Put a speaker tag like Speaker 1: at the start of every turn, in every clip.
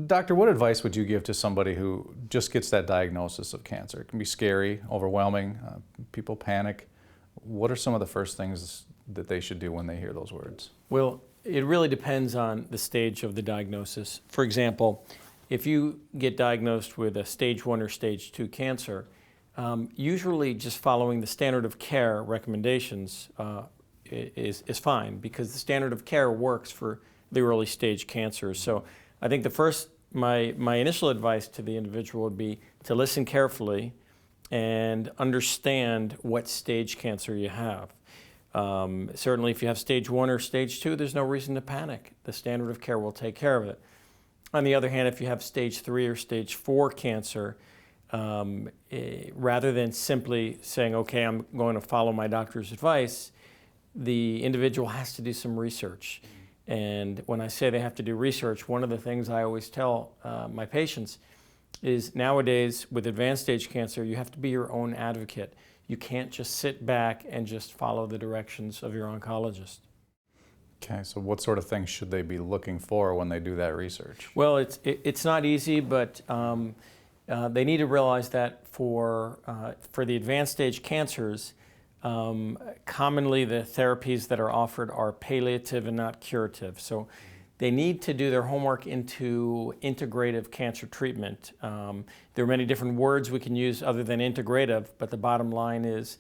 Speaker 1: Doctor, what advice would you give to somebody who just gets that diagnosis of cancer? It can be scary, overwhelming, people panic. What are some of the first things that they should do when they hear those words?
Speaker 2: Well, it really depends on the stage of the diagnosis. For example, if you get diagnosed with a stage 1 or stage 2 cancer, usually just following the standard of care recommendations is fine, because the standard of care works for the early stage cancers. So I think my initial advice to the individual would be to listen carefully and understand what stage cancer you have. Certainly if you have stage 1 or stage 2, there's no reason to panic. The standard of care will take care of it. On the other hand, if you have stage 3 or stage 4 cancer, rather than simply saying, okay, I'm going to follow my doctor's advice, the individual has to do some research. And when I say they have to do research, one of the things I always tell my patients is nowadays with advanced stage cancer, you have to be your own advocate. You can't just sit back and just follow the directions of your oncologist.
Speaker 1: Okay, so what sort of things should they be looking for when they do that research?
Speaker 2: Well, it's not easy, but they need to realize that for the advanced stage cancers, commonly the therapies that are offered are palliative and not curative. So they need to do their homework into integrative cancer treatment. There are many different words we can use other than integrative, but the bottom line is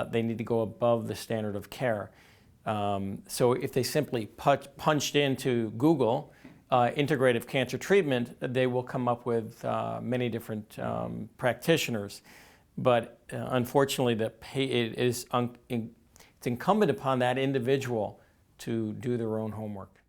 Speaker 2: they need to go above the standard of care. So if they simply punched into Google integrative cancer treatment, they will come up with many different practitioners. But unfortunately, it's incumbent upon that individual to do their own homework.